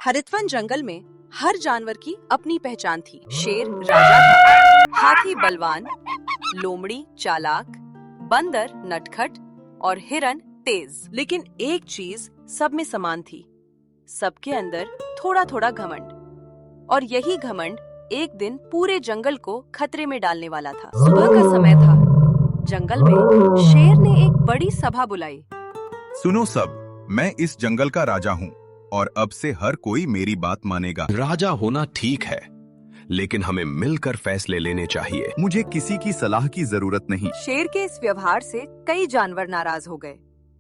हरितवन जंगल में हर जानवर की अपनी पहचान थी। शेर राजा था, हाथी बलवान, लोमड़ी चालाक, बंदर नटखट और हिरन तेज। लेकिन एक चीज सब में समान थी, सबके अंदर थोड़ा थोड़ा घमंड। और यही घमंड एक दिन पूरे जंगल को खतरे में डालने वाला था। सुबह का समय था। जंगल में शेर ने एक बड़ी सभा बुलाई। सुनो सब, मैं इस जंगल का राजा हूँ और अब से हर कोई मेरी बात मानेगा। राजा होना ठीक है, लेकिन हमें मिलकर फैसले लेने चाहिए। मुझे किसी की सलाह की जरूरत नहीं। शेर के इस व्यवहार से कई जानवर नाराज हो गए,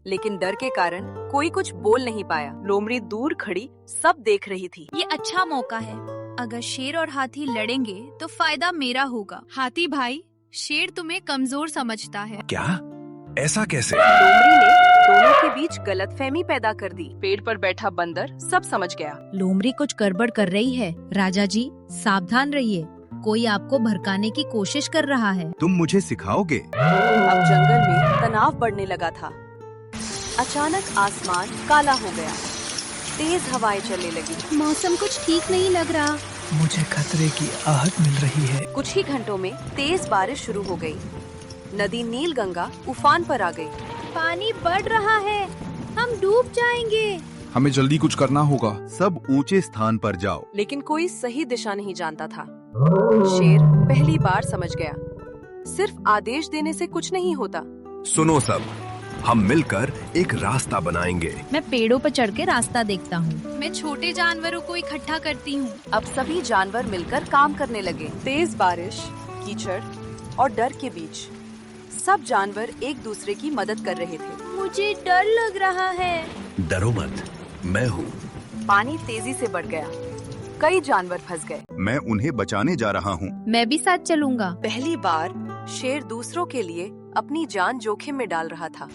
लेकिन डर के कारण कोई कुछ बोल नहीं पाया। लोमड़ी दूर खड़ी सब देख रही थी। ये अच्छा मौका है। अगर शेर और हाथी लड़ेंगे तो फायदा मेरा होगा। हाथी भाई, शेर तुम्हें कमजोर समझता है। क्या? ऐसा कैसे? लोमड़ी ने दोनों के बीच गलतफहमी पैदा कर दी। पेड़ पर बैठा बंदर सब समझ गया। लोमड़ी कुछ गड़बड़ कर रही है। राजा जी सावधान रहिए, कोई आपको भड़काने की कोशिश कर रहा है। तुम मुझे सिखाओगे? अब जंगल में तनाव बढ़ने लगा था। अचानक आसमान काला हो गया, तेज हवाएं चलने लगी। मौसम कुछ ठीक नहीं लग रहा। मुझे खतरे की आहट मिल रही है। कुछ ही घंटों में तेज बारिश शुरू हो गई। नदी नील गंगा उफान पर आ गई। पानी बढ़ रहा है, हम डूब जाएंगे। हमें जल्दी कुछ करना होगा। सब ऊंचे स्थान पर जाओ। लेकिन कोई सही दिशा नहीं जानता था। शेर पहली बार समझ गया, सिर्फ आदेश देने से कुछ नहीं होता। सुनो सब, हम मिलकर एक रास्ता बनाएंगे। मैं पेड़ों पर चढ़ के रास्ता देखता हूँ। मैं छोटे जानवरों को इकट्ठा करती हूँ। अब सभी जानवर मिलकर काम करने लगे। तेज बारिश, कीचड़ और डर के बीच सब जानवर एक दूसरे की मदद कर रहे थे। मुझे डर लग रहा है। डरो मत, मैं हूँ। पानी तेजी से बढ़ गया, कई जानवर फंस गए। मैं उन्हें बचाने जा रहा हूँ। मैं भी साथ चलूंगा। पहली बार शेर दूसरों के लिए अपनी जान जोखिम में डाल रहा था।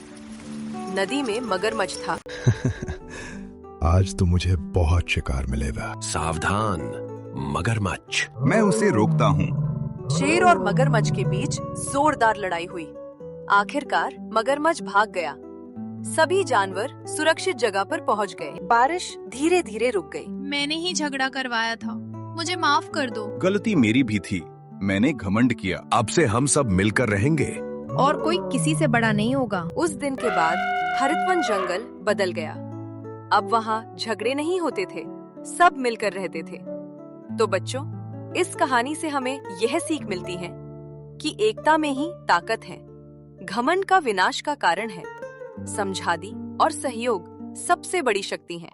नदी में मगरमच्छ था। आज तो मुझे बहुत शिकार मिलेगा। सावधान मगरमच्छ। मैं उसे रोकता हूँ। शेर और मगरमच्छ के बीच जोरदार लड़ाई हुई। आखिरकार मगरमच्छ भाग गया। सभी जानवर सुरक्षित जगह पर पहुंच गए। बारिश धीरे धीरे रुक गई। मैंने ही झगड़ा करवाया था, मुझे माफ कर दो। गलती मेरी भी थी, मैंने घमंड किया। अब से हम सब मिलकर रहेंगे और कोई किसी से बड़ा नहीं होगा। उस दिन के बाद हरितवन जंगल बदल गया। अब वहाँ झगड़े नहीं होते थे, सब मिलकर रहते थे। तो बच्चों, इस कहानी से हमें यह सीख मिलती है कि एकता में ही ताकत है। घमंड का विनाश का कारण है। समझादी और सहयोग सबसे बड़ी शक्ति है।